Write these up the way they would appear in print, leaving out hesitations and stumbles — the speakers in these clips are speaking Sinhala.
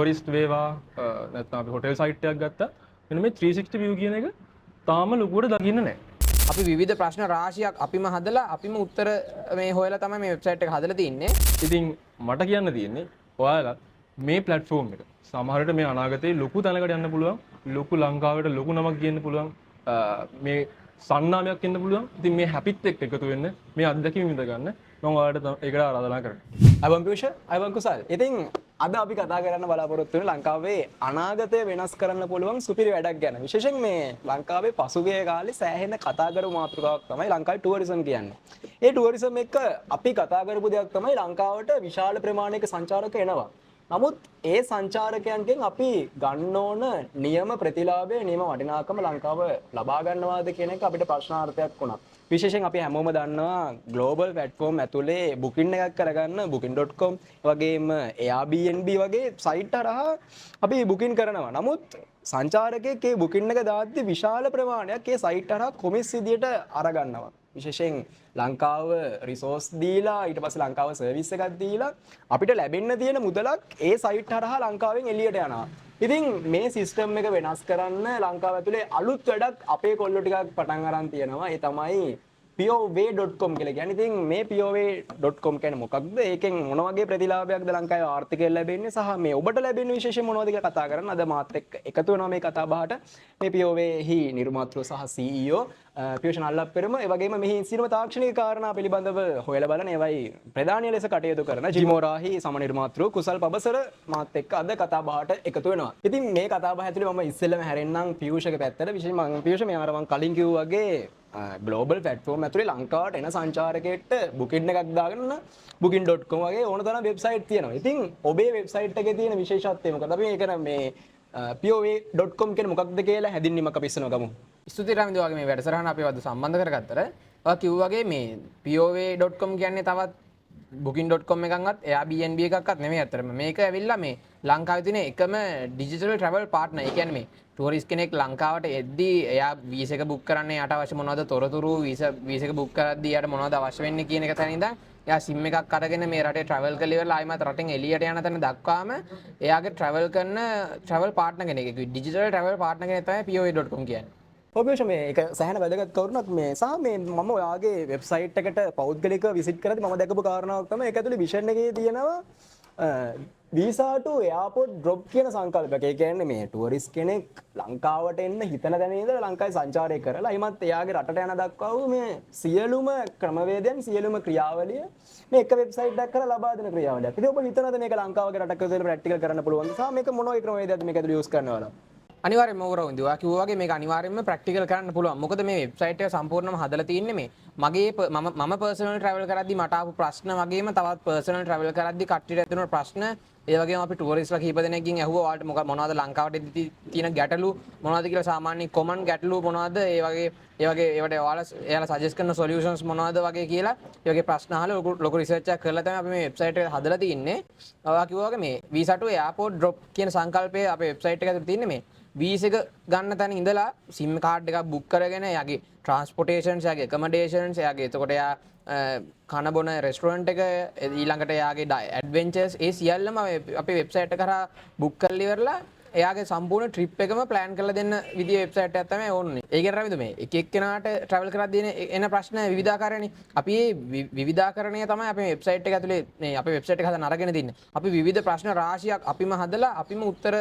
ටුවරිස්ට් වේවා නැත්නම් අපි හොටෙල් සයිට් එකක් ගත්තා. මෙන්න මේ 360 view කියන එක තාම ලොකුවට දකින්න නැහැ. අපි විවිධ ප්‍රශ්න රාශියක් අපිම හදලා අපිම උත්තර මේ හොයලා තමයි මේ වෙබ්සයිට් එක හදලා තින්නේ. ඉතින් මට කියන්න තියෙන්නේ ඔයාලා මේ platform එක සමහරට මේ අනාගතේ ලොකු තැනකට යන්න පුළුවන්. ලොකු ලංකාවට ලොකු නමක් ගේන්න පුළුවන්. මේ සන්නාමයක් එන්න පුළුවන්. ඉතින් මේ හැපිත් එක්ක එකතු වෙන්න මේ අත්දැකීම විඳ ගන්න මම ඔයාලට ඒකට ආරාධනා කරනවා. අයවන් පියුෂ අයවන් කුසල්. ඉතින් අද අපි කතා කරන්න බලාපොරොත්තු වෙන ලංකාවේ අනාගතය වෙනස් කරන්න පුළුවන් සුපිරි වැඩක් ගැන. විශේෂයෙන් මේ ලංකාවේ පසුගිය කාලේ සෑහෙන කතා කරපු මාතෘකාවක් තමයි ලංකාවේ ටුවරිසම් කියන්නේ. ඒ ටුවරිසම් එක අපි කතා කරපු දෙයක් තමයි ලංකාවට විශාල ප්‍රමාණයක සංචාරක එනවා. නමුත් ඒ සංචාරකයන්ගෙන් අපි ගන්න ඕන නියම ප්‍රතිලාභය නියම වටිනාකම ලංකාව ලබා ගන්නවාද කියන එක අපිට ප්‍රශ්නාර්ථයක් වුණා. විශේෂයෙන් අපි හැමෝම දන්නවා ග්ලෝබල් ප්ලැට්ෆෝම් ඇතුලේ බුකින් එකක් කරගන්න booking.com වගේම Airbnb වගේ සයිට් හරහා අපි බුකින් කරනවා. නමුත් සංචාරකයෙක් ඒ බුකින් එක දාද්දි විශාල ප්‍රමාණයක් ඒ සයිට් හරහා කොමිස් විදියට අරගන්නවා. විශේෂයෙන් ලංකාව රිසෝස් දීලා ඊට පස්සේ ලංකාව සර්විස් එකක් දීලා අපිට ලැබෙන්න තියෙන මුදලක් ඒ සයිට් හරහා ලංකාවෙන් එළියට යනවා. ඉතින් මේ සිස්ටම් එක වෙනස් කරන්න ලංකාව ඇතුලේ අලුත් වැඩක් අපේ කොල්ලෝ ටිකක් පටන් අරන් තියෙනවා. ඒ තමයි pure.com කියලා කියන්නේ. ඉතින් මේ pure.com කියන්නේ මොකක්ද? ඒකෙන් මොන වගේ ප්‍රතිලාභයක්ද ලංකාවේ ආර්ථිකය ලැබෙන්නේ සහ මේ ඔබට ලැබෙන විශේෂයෙන් මොනවද කියලා කතා කරන්න අද මාත් එක්ක එකතු වෙනවා මේ කතා බහට. මේ pure.හි නිර්මාතෘ සහ CEO පියුෂ් නල්ලප්පෙරම ඒ වගේම මෙහි සිනම තාක්ෂණික කාරණා පිළිබඳව හොයලා බලන ඒවයි ප්‍රධානීය ලෙස කටයුතු කරන ජිමෝරාහි සම නිර්මාතෘ කුසල් පබසර මාත් එක්ක අද කතා බහට එකතු වෙනවා. ඉතින් මේ කතා බහ ඇතුලේ මම ඉස්සෙල්ලම හැරෙන්නම් පියුෂ්ගේ පැත්තට. විශේෂයෙන් මම පියුෂ් මේ අර මම කලින් කිව්වා වගේ ග්ලෝබල් ප්ලැට්ෆෝම් ඇතුලේ ලංකාවට එන සංචාරකයෙක්ට බුකින් එකක් දාගෙන booking.com වගේ ඕන තරම් වෙබ්සයිට් තියෙනවා. ඉතින් ඔබේ වෙබ්සයිට් එකේ තියෙන විශේෂත්වය මොකද? අපි මේක මේ pure.com කියන්නේ මොකක්ද කියලා හැදින්වීමක් අපි ඉස්සෙල්ලා ගමු. ස්තුතියි රාමින්ද වගේ මේ වැඩසටහන අපිව අද සම්බන්ධ කරගත්තට. ඔයා කිව්වා වගේ මේ pure.com කියන්නේ තවත් booking.com එකක්වත් Airbnb එකක්වත් නෙමෙයි අතරම. මේක ඇවිල්ලා මේ ලංකාවේ තියෙන එකම ඩිජිටල් ට්‍රැවල් පාර්ට්නර්. ඒ කියන්නේ මේ ටුවරිස්ට් කෙනෙක් ලංකාවට එද්දී එයා වීසා එක බුක් කරන්න යට අවශ්‍ය මොනවද තොරතුරු වීසා එක බුක් කරද්දී යාට මොනවද අවශ්‍ය වෙන්නේ කියන එක තැන ඉඳන් එයා සිම් එකක් අරගෙන මේ රටේ ට්‍රැවල් කරලා ඉවරලා ආයිමත් රටෙන් එළියට යන තැන දක්වාම එයාගේ ට්‍රැවල් කරන ට්‍රැවල් පාර්ට්නර් කෙනෙක්. ඩිජිටල් ට්‍රැවල් පාර්ට්නර් කෙනෙක් තමයි pure.com කියන්නේ. ඔබ මේ ඒක සෑහෙන වැදගත් කරුණක් මේ සහ මේ මම ඔයාගේ වෙබ්සයිට් එකට පෞද්ගලිකව විසිට් කරද්දී මම දැකපු කාරණාවක් තමයි ඒක ඇතුලේ විෂන් එකේ තියෙනවා visa to airport drop කියන සංකල්පයක්. ඒ කියන්නේ මේ ටුවරිස්ට් කෙනෙක් ලංකාවට එන්න හිතන තැන ඉඳලා ලංකාවේ සංචාරය කරලා එහිමත් එයාගේ රටට යන දක්වා වූ මේ සියලුම ක්‍රමවේදයන් සියලුම ක්‍රියාවලිය මේ එක වෙබ්සයිට් එකක් කරලා ලබා දෙන ක්‍රියාවලියක්. ඉතින් ඔබ හිතනද මේක ලංකාවගේ රටක විදිහට ප්‍රැක්ටිකල් කරන්න පුළුවන්ද? සහ මේක මොන වගේ ක්‍රමවේදයක්ද මේක ඇතුලේ යූස් කරනවද? අනිවාර්යයෙන්ම මොකරවුන්ද ඔයා කිව්වා වගේ මේක අනිවාර්යයෙන්ම ප්‍රැක්ටිකල් කරන්න පුළුවන්. මොකද මේ වෙබ්සයිට් එක සම්පූර්ණයෙන්ම හදලා තියෙන්නේ මේ මගේ මම පර්සනල් ට්‍රැවල් කරද්දී මට ආපු ප්‍රශ්න වගේම තවත් පර්සනල් ට්‍රැවල් කරද්දී කට්ටියට ඇතිවුණු ප්‍රශ්න ඒ වගේම අපි ටුවරිස්ට්ලා කීප දෙනෙක්ගෙන් ඇහුවා ඔයාලට මොනවද ලංකාවට තියෙන ගැටලු මොනවද කියලා සාමාන්‍ය කොමන් ගැටලු මොනවද ඒ වගේ ඒවට ඔයාලා සජෙස්ට් කරන සොලියුෂන්ස් මොනවද වගේ කියලා ඒ වගේ ප්‍රශ්න අහලා ලොකු රිසර්ච් එකක් කරලා තමයි අපි මේ වෙබ්සයිට් එක හදලා තින්නේ. ඔයා කිව්වා වගේ මේ visa to airport drop කියන සංකල්පය අපේ වෙබ්සයිට් එක ඇතුලේ තින්නේ මේ වීසා එක ගන්න තැන ඉඳලා SIM කාඩ් එකක් බුක් කරගෙන එයාගේ ට්‍රාන්ස්පෝර්ටේෂන්ස් එයාගේ ඇකොමඩේෂන්ස් එයාගේ එතකොට එයා කන බොන රෙස්ටුරන්ට් එක ඊළඟට එයාගේ ඇඩ්වෙන්චර්ස් ඒ සියල්ලම අපේ වෙබ්සයිට් එක කරා බුක් කරලා ඉවරලා එයාගේ සම්පූර්ණ ට්‍රිප් එකම ප්ලෑන් කරලා දෙන්න විදිය වෙබ්සයිට් එකක් තමයි ඕනේ. ඒකෙන් රවිද මේ එක එක්කෙනාට ට්‍රැවල් කරද්දී එන ප්‍රශ්න විවිධාකාරයනේ. අපි මේ විවිධාකරණය තමයි අපේ වෙබ්සයිට් එක ඇතුලේ මේ අපේ වෙබ්සයිට් එක හදන්න අරගෙන තින්නේ. අපි විවිධ ප්‍රශ්න රාශියක් අපිම හදලා අපිම උත්තර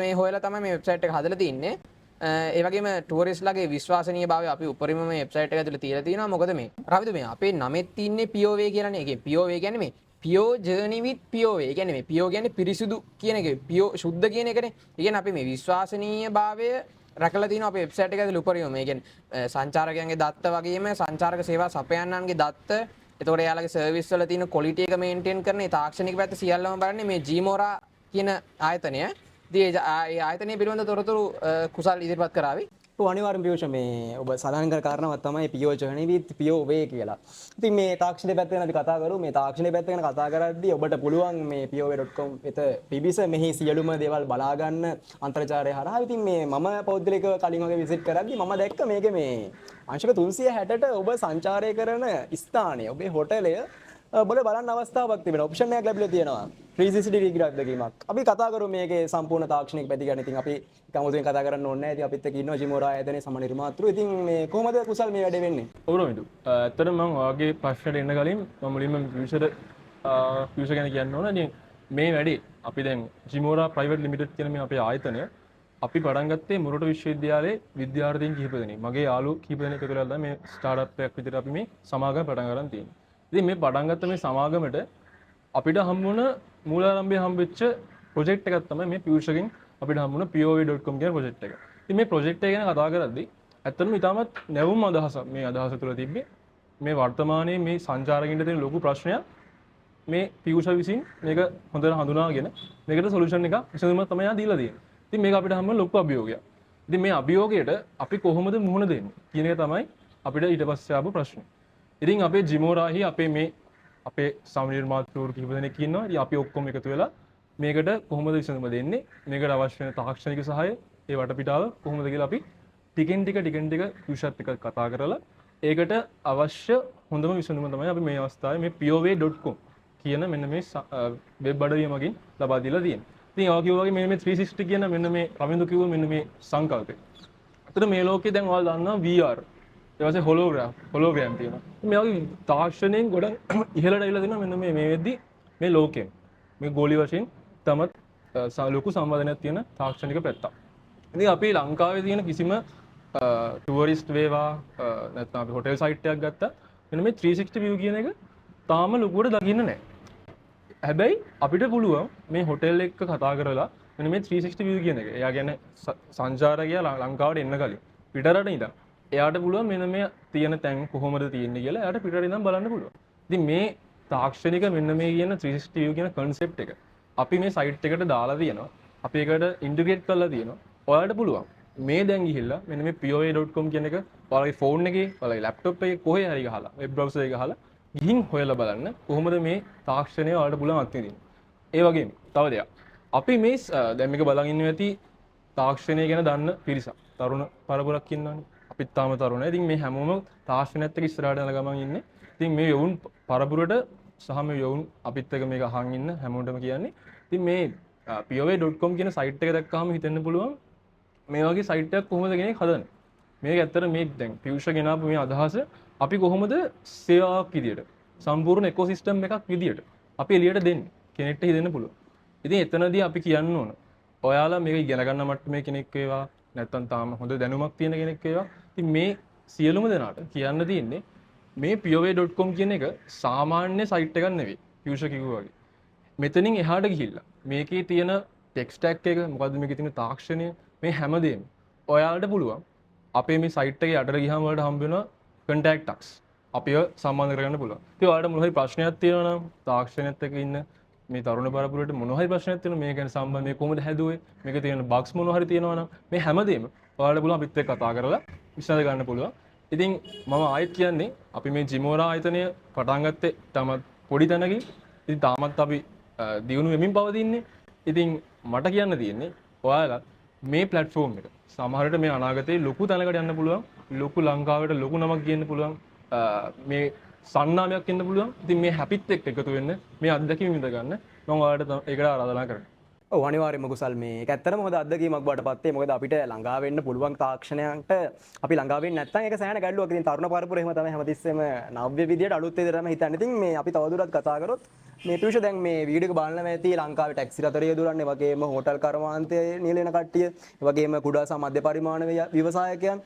මේ හොයලා තමයි මේ වෙබ්සයිට් එක හදලා තින්නේ. ඒ වගේම ටුවරිස්ට්ලාගේ විශ්වාසනීයභාවය අපි උපරිම මේ වෙබ්සයිට් එක ඇතුලේ තියලා තියෙනවා. මොකද මේ රවිද මේ අපේ නමෙත් තින්නේ POV කියලානේ. ඒකේ POV කියන්නේ මේ pure journey with pure. ඒ කියන්නේ මේ pure කියන්නේ පිරිසුදු කියන එක. pure සුද්ධ කියන එකනේ. ඒ කියන්නේ අපි මේ විශ්වාසනීයභාවය රැකලා තියෙනවා අපේ වෙබ්සයිට් එක ඇතුළේ උපරිම. ඒ කියන්නේ සංචාරකයන්ගේ දත්ත වගේම සංචාරක සේවා සපයන්නන්ගේ දත්ත එතකොට එයාලගේ සර්විස් වල තියෙන ක්වොලිටි එක මේන්ටේන් කරන ඒ තාක්ෂණික පැත්ත සියල්ලම බලන්නේ මේ ජීමෝරා කියන ආයතනය. ඉතින් ඒ ආයතනය පිළිබඳ තොරතුරු කුසල් ඉදිරිපත් කරાવી. අනිවාර්යෙන් පියුෂ මේ ඔබ සඳහන් කර කාරණාවක් තමයි pure journey with pure way කියලා. ඉතින් මේ තාක්ෂණික පැත්ත ගැන අපි කතා කරමු. මේ තාක්ෂණික පැත්ත ගැන කතා කරද්දී ඔබට පුළුවන් මේ pureway.com වෙත පිබිස මෙහි සියලුම දේවල් බලා ගන්න අන්තර්ජාලය හරහා. ඉතින් මේ මම පෞද්ගලිකව කලින් වගේ විසිට් කරද්දී මම දැක්ක මේකේ මේ අංශක 360ට ඔබ සංචාරය කරන ස්ථානය ඔබේ හොටලය ඔබට බලන්න අවස්ථාවක් තිබෙනවා. ඔප්ෂන් එකක් ලැබිලා තියෙනවා. 360 ඩිග්‍රී අත්දැකීමක්. අපි කතා කරමු මේකේ සම්පූර්ණ තාක්ෂණික පැති ගැන. ඉතින් අපි කමුතුෙන් කතා කරන්න ඕනේ නැහැ. ඉතින් අපිත් එක්ක ඉන්නවා ජිමෝරා ආයතනයේ සම නිර්මාතෘ. ඉතින් මේ කොහොමද කුසල් මේ වැඩේ වෙන්නේ? ඔවුනොයිදු ඇත්තට මං ඔයාගේ ප්‍රශ්නයට එන්න කලින් මම මුලින්ම ෆියුචර් ගැන කියන්න ඕන. ඉතින් මේ වැඩේ අපි දැන් ජිමෝරා ප්‍රයිවට් ලිමිටඩ් කියන මේ අපේ ආයතනය අපි පටන් ගත්තේ මොරටු විශ්වවිද්‍යාලයේ විද්‍යාර්ථීන් කිහිප දෙනෙක්. මගේ යාළුවෝ කිහිප දෙනෙක් එකතු වෙලා මේ ස්ටාර්ට්අප් එකක් විදිහට අපි මේ සමාගම පටන් ගන්න තියෙනවා. ඉතින් මේ පටන් ගත්ත මේ සමාගමට අපිට හම්බුණ මූලාරම්භය හම්බෙච්ච ප්‍රොජෙක්ට් එකක් තමයි මේ ෆියුචර්ගෙන් අපිට හම්බුණ pov.com කියන ප්‍රොජෙක්ට් එක. ඉතින් මේ ප්‍රොජෙක්ට් එක ගැන කතා කරද්දී ඇත්තටම ඉතාමත් නැවුම් අදහසක් මේ අදහස තුළ තිබ්බේ. මේ වර්තමානයේ මේ සංචාරකින්ට තියෙන ලොකු ප්‍රශ්නයක් මේ ෆියුචර් විසින් මේක හොඳට හඳුනාගෙන මේකට සොලියුෂන් එකක් විසඳුමක් තමයි දීලා තියෙන්නේ. ඉතින් මේක අපිට හම්බුන ලොකු අභියෝගයක්. ඉතින් මේ අභියෝගයට අපි කොහොමද මුහුණ දෙන්නේ කියන එක තමයි අපිට ඊට පස්සේ ආපු ප්‍රශ්නේ. ඉතින් අපේ ජිමෝරාහි අපේ සමනිර්මාතෘවරු කිහිප දෙනෙක් ඉන්නවා. ඉතින් අපි ඔක්කොම එකතු වෙලා මේකට කොහොමද විසඳුම දෙන්නේ? මේකට අවශ්‍ය වෙන තාක්ෂණික සහාය, ඒ වටපිටාව කොහොමද කියලා අපි ටිකෙන් ටික ෆියුචර්ත් එක්ක කතා කරලා ඒකට අවශ්‍ය හොඳම විසඳුම තමයි අපි මේ අවස්ථාවේ මේ pov.com කියන මෙන්න මේ වෙබ් අඩවිය මගින් ලබා දීලා තියෙන්නේ. ඉතින් ඔයා කිව්වා වගේ මේ 360 කියන මෙන්න මේ රවින්දු කිව්ව මෙන්න මේ සංකල්පය. අතට මේ ලෝකේ දැන් ඔයාලා දන්නවා VR ඊට පස්සේ හොලෝග්‍රෑම් තියෙනවා. මේ වගේ තාක්ෂණයෙන් ගොඩ ඉහළට ඇවිල්ලා තියෙනවා මෙන්න මේ වෙද්දි මේ ලෝකෙන්. මේ ගෝලී වශයෙන් තමත් ලොකු සම්බන්ධයක් තියෙන තාක්ෂණික පැත්තක්. ඉතින් අපි ලංකාවේ තියෙන කිසිම ටුවරිස්ට් වේවා නැත්නම් අපි හොටෙල් සයිට් එකක් ගත්තා මෙන්න මේ 360 view කියන එක තාම ලොකුවට දකින්න නැහැ. හැබැයි අපිට පුළුවන් මේ හොටෙල් එක කතා කරලා මෙන්න මේ 360 view කියන එක. එයා කියන්නේ සංචාරකයා ලංකාවට එන්න කලින් පිටරට ඉඳන් එයාට පුළුවන් මෙන්න මේ තියෙන තැන් කොහොමද තියෙන්නේ කියලා එයාට පිටරට ඉඳන් බලන්න පුළුවන්. ඉතින් මේ තාක්ෂණික මෙන්න මේ කියන 360 view කියන concept එක අපි මේ සයිට් එකට දාලා තියෙනවා. අපි ඒකට ඉන්ටිග්‍රේට් කරලා තියෙනවා. ඔයාලට පුළුවන් මේ දැන් ගිහිල්ලා මෙන්න මේ pov.com කියන එක ඔයාලගේ ෆෝන් එකේ ඔයාලගේ ලැප්ටොප් එකේ කොහේ හරි ගහලා වෙබ් බ්‍රවුසර් එක ගහලා ගිහින් හොයලා බලන්න කොහොමද මේ තාක්ෂණය ඔයාලට පුළුවන් අත්විඳින්න. ඒ වගේම තව දෙයක්. අපි මේ දැන් මේක බලන් ඉන්නේ ඇති තාක්ෂණය ගැන දන්න පිරිසක්. තරුණ පරපුරක් ඉන්නවනේ. අපිත් තාම තරුණයි. ඉතින් මේ හැමෝම තාක්ෂණයත් එක්ක ඉස්සරහට යන ගමන් ඉන්නේ. ඉතින් මේ යොවුන් පරපුරට සහ මේ යොවුන් අපිත් එක්ක මේක අහන් ඉන්න හැමෝටම කියන්නේ. ඉතින් මේ pov.com කියන සයිට් එක දැක්කම හිතෙන්න පුළුවන් මේ වගේ සයිට් එකක් කොහොමද කෙනෙක් හදන්නේ. මේක ඇත්තට මේ දැන් ෆියුචර් ගෙනාපු මේ අදහස අපි කොහොමද සේවාවක් විදියට සම්පූර්ණ ඉකෝසිස්ටම් එකක් විදියට අපි එළියට දෙන්නේ කෙනෙක්ට හිතෙන්න පුළුවන්. ඉතින් එතනදී අපි කියන්න ඕන ඔයාලා මේක ඉගෙන ගන්න මට්ටමේ කෙනෙක් වේවා නැත්නම් තාම හොඳ දැනුමක් තියෙන කෙනෙක් වේවා. ඉතින් මේ සියලුම දෙනාට කියන්න තියෙන්නේ මේ pov.com කියන එක සාමාන්‍ය සයිට් එකක් නෙවෙයි. ෆියුචර් කිව්වා වගේ. මෙතනින් එහාට ගිහිල්ලා මේකේ තියෙන ටෙක් ස්ටැක් එක මොකද්ද මේකේ තියෙන තාක්ෂණය මේ හැමදේම ඔයාලට පුළුවන් අපේ මේ සයිට් එකේ යටට ගියාම වලට හම්බ වෙනවා contact us අපිව සම්බන්ධ කරගන්න පුළුවන්. ඉතින් ඔයාලට මොන හරි ප්‍රශ්නයක් තියෙනවා නම් තාක්ෂණයත් එක්ක ඉන්න මේ තරුණ පරපුරට මොන හරි ප්‍රශ්නයක් තියෙනවා මේක ගැන සම්බන්ධ මේ කොහොමද හැදුවේ මේක තියෙන බග්ස් මොන හරි තියෙනවා නම් මේ හැමදේම ඔයාලට පුළුවන් අපිත් එක්ක කතා කරලා විසඳ ගන්න පුළුවන්. ඉතින් මම ආයෙත් කියන්නේ අපි මේ ජිමෝරා ආයතනය පටන් ගත්තේ තාමත් පොඩි තැනකින්. ඉතින් තාමත් අපි දියුණු වෙමින් පවතින්නේ. ඉතින් මට කියන්න තියෙන්නේ ඔයාලා මේ platform එක සමහරට මේ අනාගතේ ලොකු තැනකට යන්න පුළුවන්. ලොකු ලංකාවට ලොකු නමක් ගේන්න පුළුවන්. මේ සන්නාමයක් එන්න පුළුවන්. ඉතින් මේ හැපිත් එක්ක එකතු වෙන්න මේ අත්දැකීම විඳ ගන්න මම ඔයාලට ඒකට ආරාධනා කරනවා. ඔව් අනිවාර්යයෙන්ම කුසල් මේ ඒක ඇත්තටම හොඳ අත්දැකීමක් බවට පත් වෙයි. මොකද අපිට ළඟා වෙන්න පුළුවන් තාක්ෂණයන්ට අපි ළඟා වෙන්නේ නැත්නම් ඒක සෑහෙන ගැටලුවක්. ඉතින් තරුණ පරපුර එහෙම තමයි හැමතිස්සෙම නව්‍ය විදියට අලුත් විදියට තමයි හිතන්නේ. ඉතින් මේ අපි තවදුරටත් කතා කරොත් මේ පියුෂ දැන් මේ වීඩියෝ එක බලන්න ඇති ලංකාවේ ටැක්සි රතරය දුරන්නේ වගේම හෝටල් කර්මාන්තයේ නියැලෙන කට්ටිය වගේම කුඩා සහ මධ්‍ය පරිමාණ ව්‍යවසායකයන්.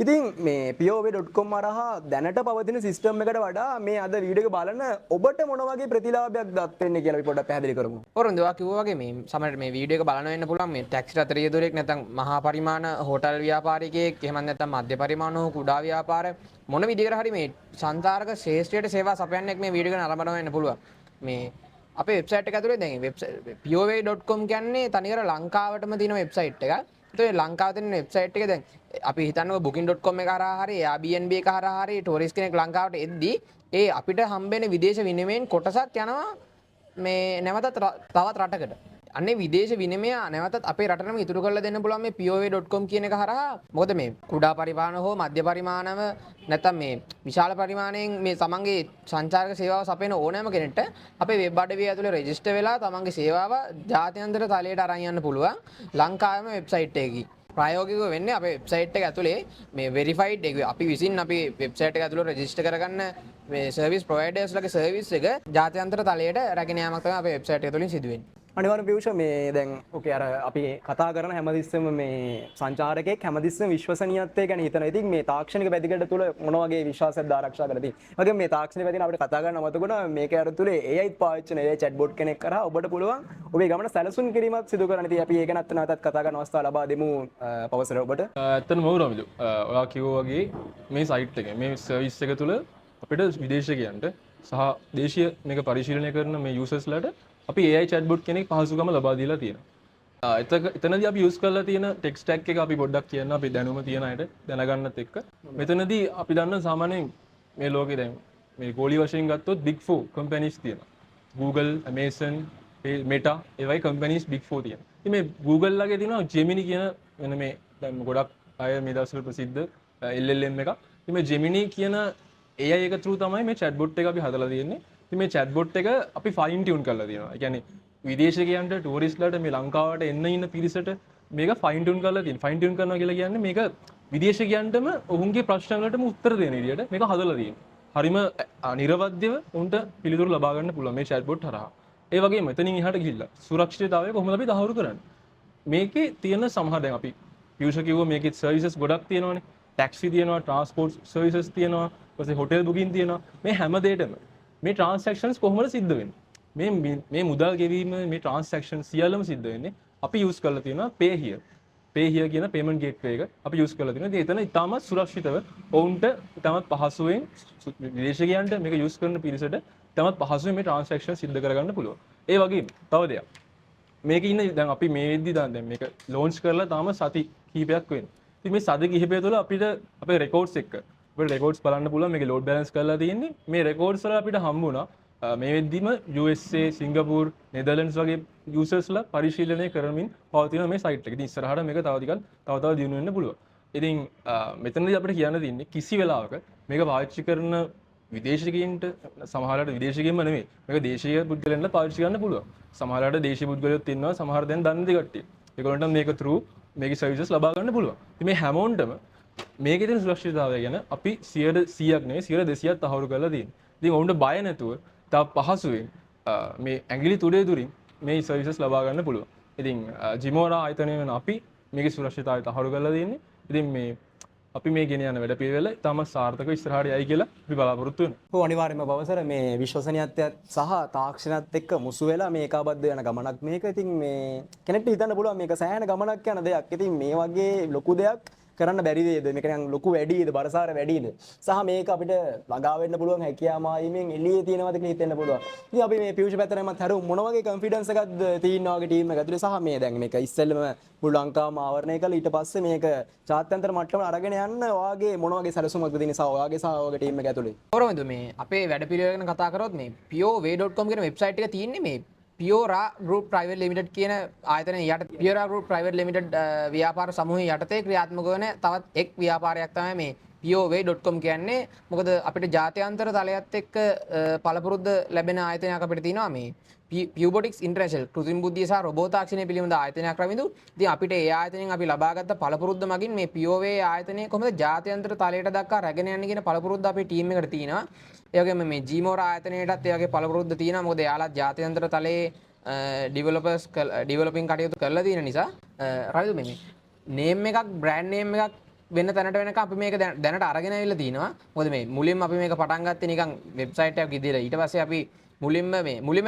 ඉතින් මේ pov.com හරහා දැනට පවතින සිස්ටම් එකට වඩා මේ අද වීඩියෝ එක බලන ඔබට මොන වගේ ප්‍රතිලාභයක් දත් වෙන්නේ කියලා අපි පොඩ්ඩක් පැහැදිලි කරමු. ඔරොන්ද ඔයා කිව්වා වගේ මේ සමහරට මේ වීඩියෝ එක බලන්න වෙන්න පුළුවන් මේ ටැක්සි රතරිය දොරෙක් නැත්නම් මහා පරිමාණ හෝටල් ව්‍යාපාරිකයෙක් එහෙම නැත්නම් මධ්‍ය පරිමාණ හෝ කුඩා ව්‍යාපාර මොන විදිහකට හරි මේ සංචාරක ශ්‍රේෂ්ඨයට සේවා සපයන්නෙක් මේ වීඩියෝ එක නරඹනවා වෙන්න පුළුවන්. මේ අපේ වෙබ්සයිට් එක ඇතුලේ දැන් pov.com කියන්නේ තනිකර ලංකාවටම තියෙන වෙබ්සයිට් එකක්. ඒතකොට ලංකාවේ තියෙන වෙබ්සයිට් එක දැන් අපි හිතන්නකො booking.com එක හරහා හරි Airbnb එක හරහා හරි ටුරිස්ට් කෙනෙක් ලංකාවට එද්දී ඒ අපිට හම්බෙන විදේශ විනිමයෙන් කොටසක් යනවා මේ නැවත තවත් රටකට. අන්නේ විදේශ විනිමය නැවතත් අපේ රටටම ඉතුරු කරලා දෙන්න පුළුවන් මේ pov.com කියන එක හරහා. මොකද මේ කුඩා පරිමාණ හෝ මධ්‍ය පරිමාණව නැත්නම් මේ විශාල පරිමාණයෙන් මේ තමන්ගේ සංචාරක සේවාව සපයන ඕනෑම කෙනෙක්ට අපේ වෙබ් අඩවිය ඇතුලේ රෙජිස්ටර් වෙලා තමන්ගේ සේවාව ජාත්‍යන්තර තලයට අරන් යන්න පුළුවන් ලංකාවේම වෙබ්සයිට් එකකින්. ප්‍රායෝගිකව වෙන්නේ අපේ වෙබ්සයිට් එක ඇතුලේ මේ වෙරිෆයිඩ් එක අපි විසින් අපි වෙබ්සයිට් එක ඇතුලේ රෙජිස්ටර් කරගන්න මේ සර්විස් ප්‍රොවයිඩර්ස්ලගේ සර්විස් එක ජාත්‍යන්තර තලයට රැගෙන යාමක් තමයි අපේ වෙබ්සයිට් එක තුලින් සිදු වෙන්නේ. අනිවාර්යෙන් පියුෂ මේ දැන් ඕකේ අර අපි කතා කරන හැමතිස්සෙම මේ සංචාරකයෙක් හැමතිස්සෙම විශ්වසනීයත්වය ගැන හිතනවා. ඉතින් මේ තාක්ෂණික පැතිකඩ තුල මොන වගේ විශ්වාසයක්ද ආරක්ෂා කරලා තියෙන්නේ? වගේම මේ තාක්ෂණික පැතිකඩ අපිට කතා කරන අමතකුණ මේක ඇතුලේ AI පාවිච්චි කරන AI chatbot කෙනෙක් කරා ඔබට පුළුවන් ඔබේ ගමන සැලසුම් කිරීමක් සිදු කරන්න. ඉතින් අපි ඒක නැත්නම් කතා කරන අවස්ථාව ලබා දෙමු පවසර ඔබට. ඇත්තටම ඔව් රමිලු. ඔයා කිව්වා වගේ මේ සයිට් එක මේ සර්විස් එක තුල අපිට විදේශිකයන්ට සහ දේශීය මේක පරිශීලනය කරන මේ යූසර්ස්ලාට අපි AI chatbot කෙනෙක් පහසුකම ලබා දීලා තියෙනවා. එතනදී අපි යූස් කරලා තියෙන ටෙක් ස්ටැක් එක අපි පොඩ්ඩක් කියන්න අපි දැනුම තියෙන අයට දැනගන්නත් එක්ක. මෙතනදී අපි දන්න සාමාන්‍යයෙන් මේ ලෝකේ දැන් මේ ගෝලී වශයෙන් ගත්තොත් Big 4 companies තියෙනවා. Google, Amazon, Meta ඒ වගේ companies Big 4 තියෙනවා. ඉතින් මේ Google ලගේ තියෙනවා Gemini කියන වෙන මේ දැන් ගොඩක් අය මේ දවස්වල ප්‍රසිද්ධ LLM එක. ඉතින් මේ Gemini කියන AI එක through තමයි මේ chatbot එක අපි හදලා තියෙන්නේ. ඉතින් මේ chatbot එක අපි fine tune කරලා තියෙනවා. ඒ කියන්නේ විදේශිකයන්ට ටූරිස්ට්ලාට මේ ලංකාවට එන්න ඉන්න පිරිසට මේක fine tune කරලා තියෙනවා. fine tune කරනවා කියලා කියන්නේ මේක විදේශිකයන්ටම ඔවුන්ගේ ප්‍රශ්න වලටම උත්තර දෙන විදියට මේක හදලා තියෙනවා. හරිම නිර්වද්‍යව උන්ට පිළිතුරු ලබා ගන්න පුළුවන් මේ chatbot හරහා. ඒ වගේම එතනින් එහාට ගිහිල්ලා සුරක්ෂිතතාවය කොහොමද අපි තහවුරු කරන්නේ? මේකේ තියෙන සමහර දැන් අපි පියුෂ කිව්වා මේකේ සර්විසස් ගොඩක් තියෙනවානේ. ටැක්සි තියෙනවා, ට්‍රාන්ස්පෝර්ට් සර්විසස් තියෙනවා, ඊපස්සේ හොටෙල් බුකින් තියෙනවා. මේ හැම දෙයකම මේ ට්‍රාන්සැක්ෂන්ස් කොහොමද සිද්ධ වෙන්නේ? මේ මුදල් ගෙවීම මේ ට්‍රාන්සැක්ෂන් සියල්ලම සිද්ධ වෙන්නේ අපි යූස් කරලා තියෙනවා pay here කියන payment gateway එක අපි යූස් කරලා තියෙනවා. ඉතින් එතන ඉතාමත් සුරක්ෂිතව ඔවුන්ට ඉතාමත් පහසුවෙන් විදේශිකයන්ට මේක යූස් කරන පිරිසට ඉතාමත් පහසුවෙන් මේ ට්‍රාන්සැක්ෂන් සිද්ධ කරගන්න පුළුවන්. ඒ වගේම තව දෙයක්. මේකේ ඉන්න දැන් අපි මේ වෙද්දි දැන් මේක ලොන්ච් කරලා තාම සති කිහිපයක් වෙනවා. ඉතින් මේ සති කිහිපය තුළ අපිට අපේ රෙකෝඩ්ස් එක්ක අපිට රෙකෝඩ්ස් බලන්න පුළුවන්. මේකේ ලෝඩ් බැලන්ස් කරලා තියෙන්නේ. මේ රෙකෝඩ්ස් වල අපිට හම්බ වුණා මේ වෙද්දිම USA, සිංගප්පූර්, නෙදර්ලන්ඩ්ස් වගේ යූසර්ස්ලා පරිශීලනය කරමින් පවතින මේ සයිට් එක. ඉතින් ඉස්සරහට මේක තව ටිකක් තව දියුණු වෙන්න පුළුවන්. ඉතින් මෙතනදී අපිට කියන්න තියෙන්නේ කිසි වෙලාවක මේක පාවිච්චි කරන විදේශිකයින්ට සමහරවිට විදේශිකයින්ම නෙමෙයි මේක දේශීය පුද්ගලයන්ට පාවිච්චි කරන්න පුළුවන්. සමහරවිට දේශීය පුද්ගලයෝත් ඉන්නවා, සමහර දැන් දන්නේ නැති කට්ටිය. ඒගොල්ලන්ට මේක through මේකේ සර්විසස් ලබා ගන්න පුළුවන්. ඉතින් මේ හැමෝන්ටම මේකේ තියෙන සුරක්ෂිතතාවය ගැන අපි 100%ක් නෙවෙයි 200ක් තහවුරු කරලා තියෙනවා. ඉතින් ඔවුන්ට බය නැතුව තව පහසුවෙන් මේ ඇඟිලි තුඩේ දුරින් මේ සර්විසස් ලබා ගන්න පුළුවන්. ඉතින් ජිමෝරා ආයතනය වෙන අපි මේකේ සුරක්ෂිතතාවය තහවුරු කරලා තියෙන්නේ. ඉතින් මේ අපි මේ ගෙන යන වැඩ පිළිවෙල තම සාර්ථකව ඉස්සරහට යයි කියලා අපි බලාපොරොත්තු වෙනවා. ඔව් අනිවාර්යයෙන්ම පවසර මේ විශ්වසනීයත්වයත් සහ තාක්ෂණයත් එක්ක මුසු වෙලා මේ ඒකාබද්ධ වෙන ගමනක් මේක. ඉතින් මේ කෙනෙක්ට හිතන්න පුළුවන් මේක සෑහෙන ගමනක් යන දෙයක්. ඉතින් මේ වගේ ලොකු දෙයක් කරන්න බැරි වේද? මේක නිකන් ලොකු වැඩිද? බරසාර වැඩිද? සහ මේක අපිට ළඟා වෙන්න පුළුවන් හැකියාව මායිමෙන් එළියේ තියෙනවද කියලා හිතෙන්න පුළුවන්. ඉතින් අපි මේ ෆියුචර් පැත්තෙන්මත් හරු මොන වගේ කොන්ෆිඩන්ස් එකක්ද තියෙනවා වගේ ටීම් එක ඇතුලේ සහ මේ දැන් මේක ඉස්සෙල්ලම මුළු ලංකාවම ආවරණය කළා ඊට පස්සේ මේක ජාත්‍යන්තර මට්ටමට අරගෙන යන්න ඔයාගේ මොන වගේ සැලසුමක්ද තියෙන්නේ සහ ඔයාගේ සහ ඔයාගේ ටීම් එක ඇතුලේ? කොහොමද මේ අපේ වැඩ පිළිවෙල ගැන කතා කරොත් මේ pov.com කියන වෙබ්සයිට් එක තියෙන්නේ මේ Piora Group Private Limited කියන ආයතනය යට Piora Group Private Limited ව්‍යාපාර සමූහය යටතේ ක්‍රියාත්මක වන තවත් එක් ව්‍යාපාරයක් තමයි මේ pov.com කියන්නේ. මොකද අපිට ජාත්‍යන්තර තලයත් එක්ක පළපුරුද්ද ලැබෙන ආයතනයක් අපිට තියෙනවා මේ Pubotics International කෘත්‍රිම බුද්ධිය සහ රොබෝ තාක්ෂණය පිළිබඳ ආයතනයක් රවිඳු. ඉතින් අපිට ඒ ආයතනයෙන් අපි ලබාගත්ත පළපුරුද්ද මගින් මේ POV ආයතනය කොහොමද ජාත්‍යන්තර තලයට දක්වා රැගෙන යන්නේ කියන පළපුරුද්ද අපේ ටීම් එකට තියෙනවා. ඒ වගේම මේ Gmora ආයතනයටත් ඒ වගේ පළපුරුද්ද තියෙනවා. මොකද එයාලා ජාත්‍යන්තර තලයේ ඩිවලොපින් කටයුතු කරලා තියෙන නිසා රවිදු මේ නේම් එකක් බ්‍රෑන්ඩ් නේම් එකක් වෙන තැනට වෙනකම් අපි මේක දැනට අරගෙන ආවිල්ලා තිනවා. මොකද මේ මුලින්ම අපි මේක පටන් ගත්තේ නිකන් වෙබ්සයිට් එකක් විදිහට. ඊට පස්සේ අපි මුලින්ම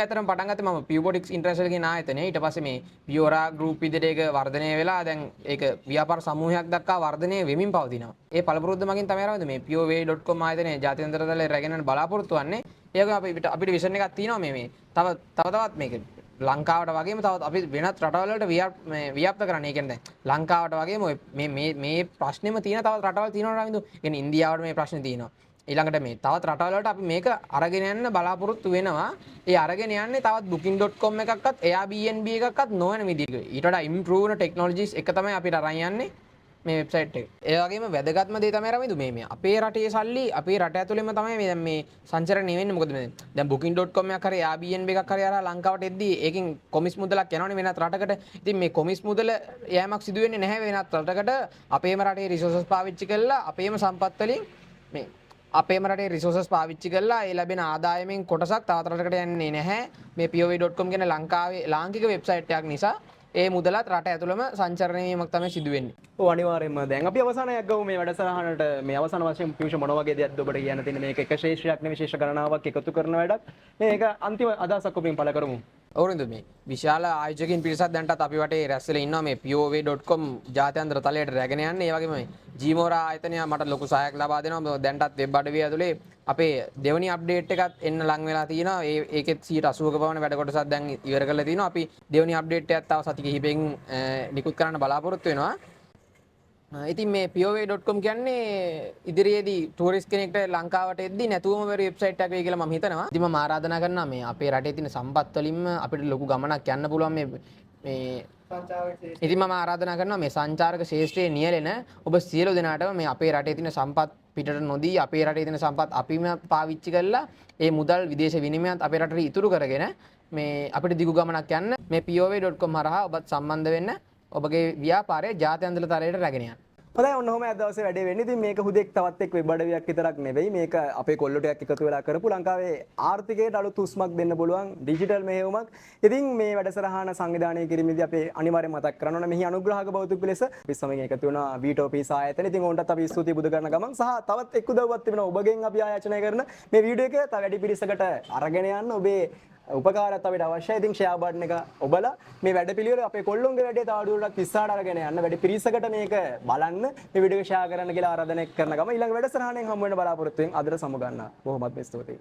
ඇතරම පටන් ගත්තේ මම Pubotics International කියන ආයතනය. ඊට පස්සේ මේ Piora Group විදිහට ඒක වර්ධනය වෙලා දැන් ඒක ව්‍යාපාර සමූහයක් දක්වා වර්ධනය වෙමින් පවතිනවා. ඒ පළපුරුද්ද මගින් තමයි ආරම්භ මේ pov.com ආයතනය ජාත්‍යන්තර තලයේ රැගෙන යන බලාපොරොත්තු වෙන්නේ. ඒක අපිට විෂන් එකක් තියෙනවා මේ තවත් මේක ලංකාවට වගේම තවත් අපි වෙනත් රටවල් වලට ව්‍යාප්ත කරන්න. ඒ කියන්නේ දැන් ලංකාවට වගේම මේ ප්‍රශ්නෙම තියෙන තවත් රටවල් තියෙනවා රවින්දු. කියන්නේ ඉන්දියාවට මේ ප්‍රශ්නේ තියෙනවා. ඊළඟට මේ තවත් රටවල් වලට අපි මේක අරගෙන යන්න බලාපොරොත්තු වෙනවා. ඒ අරගෙන යන්නේ තවත් booking.com එකක්වත් Airbnb එකක්වත් නොවන විදිහක. ඊට වඩා improve වෙන technologies එක තමයි අපිට අරන් යන්නේ මේ වෙබ්සයිට් එක. ඒ වගේම වැදගත්ම දේ තමයි රමිදු මේ අපේ රටේ සල්ලි අපේ රට ඇතුළෙම තමයි දැන් මේ සංචරණය වෙන්නේ. මොකද දැන් booking.com එකක් හරි Airbnb එකක් හරි අරලා ලංකාවට එද්දී ඒකෙන් කොමිස් මුදලක් යනවනේ වෙනත් රටකට. ඉතින් මේ කොමිස් මුදල යෑමක් සිදු වෙන්නේ නැහැ වෙනත් රටකට. අපේම රටේ රිසෝසස් පාවිච්චි කරලා අපේම සම්පත් වලින් මේ අපේම රටේ රිසෝසස් පාවිච්චි කරලා ඒ ලැබෙන ආදායමෙන් කොටසක් තවත් රටකට යන්නේ නැහැ. මේ pov.com කියන ලංකාවේ ලාංකික වෙබ්සයිට් එකක් නිසා ඒ මුදලත් රට ඇතුළම සංචරණය වීමක් තමයි සිදු වෙන්නේ. ඔව් අනිවාර්යයෙන්ම දැන් අපි අවසානයක් ගමු මේ වැඩසටහනට. මේ අවසාන වශයෙන් පියුෂ මොන වගේ දෙයක්ද ඔබට කියන්න තියෙන්නේ? මේක එක ශේෂ්ත්‍රයක් නෙවෙයි ශේෂ ගණනාවක් එකතු කරන වැඩක්. මේක අන්තිම අදහසක් ඔබෙන් පළ කරමු. ඔවුරුදු මේ විශාල ආයෝජකින් පිරිසක් දැන්ටත් අපි වටේ රැස් වෙලා ඉන්නවා මේ pov.com ජාත්‍යන්තර තලයට රැගෙන යන්නේ. ඒ වගේම මේ ජීමෝරා ආයතනය මට ලොකු සහායක් ලබා දෙනවා. දැන්ටත් වෙබ් අඩවිය ඇතුලේ අපේ දෙවනි අප්ඩේට් එකත් එන්න ලං වෙලා තියෙනවා. ඒකෙත් 80%ක පමණ වැඩ කොටසක් දැන් ඉවර කරලා තිනවා. අපි දෙවනි අප්ඩේට් එකත් තව සති කිහිපෙකින් නිකුත් කරන්න බලාපොරොත්තු වෙනවා. ඉතින් මේ pov.com කියන්නේ ඉදිරියේදී ටූරිස්ට් කෙනෙක්ට ලංකාවට එද්දී නැතුවම බැරි වෙබ්සයිට් එකක් වෙයි කියලා මම හිතනවා. ඉතින් මම ආරාධනා කරනවා මේ අපේ රටේ තියෙන සම්පත් වලින්ම අපිට ලොකු ගමනක් යන්න පුළුවන් මේ ඉතින් මම ආරාධනා කරනවා මේ සංචාරක ශේෂ්ත්‍රයේ නියැලෙන ඔබ සියලු දෙනාටම මේ අපේ රටේ තියෙන සම්පත් පිටට නොදී අපේ රටේ තියෙන සම්පත් අපිම පාවිච්චි කරලා ඒ මුදල් විදේශ විනිමයත් අපේ රටට ඉතුරු කරගෙන මේ අපිට දිගු ගමනක් යන්න මේ pov.com හරහා ඔබත් සම්බන්ධ වෙන්න ඔබගේ ව්‍යාපාරය ජාත්‍යන්තර තලයට රැගෙන යන්න. හොඳයි ඔන්න ඔහම අද දවසේ වැඩේ වෙන්නේ. ඉතින් මේක හුදෙක් තවත් එක් වෙබ් අඩවියක් විතරක් නෙවෙයි. මේක අපේ කොල්ලොටයක් එකතු වෙලා කරපු ලංකාවේ ආර්ථිකයට අලුත් උස්මක් දෙන්න පුළුවන් ඩිජිටල් මෙහෙයුමක්. ඉතින් මේ වැඩසටහන සංවිධානය කිරීමේදී අපි අනිවාර්යයෙන් මතක් කරන්න ඕනේ මෙහි අනුග්‍රහක බෞද්ධ ලෙස අපි සමගින් එකතු වෙනවා වීටෝපීස් ආයතන. ඉතින් ඔවුන්ටත් අපි ස්තුතියි බුදු කරන ගමන් සහ තවත් එක් උදව්වක් තිබෙනවා ඔබගෙන් අපි ආයාචනා කරන මේ වීඩියෝ එක තව වැඩි පිරිසකට අරගෙන යන්න ඔබේ උපකාරත් අපිට අවශ්‍යයි. ඉතින් ෂෙයා බටන් එක ඔබලා මේ වැඩ පිළිවෙල අපේ කොල්ලොන්ගේ වැඩේ තවදුරටත් ඉස්සරහට අරගෙන යන්න වැඩි පිරිසකට මේක බලන්න මේ වීඩියෝ එක ෂෙයා කරන්න කියලා ආරාධනා කරන ගම ඊළඟ වැඩසටහනෙන් හමු වෙන බලාපොරොත්තු වෙන අදට සමු ගන්න. බොහොමත් ස්තුතියි.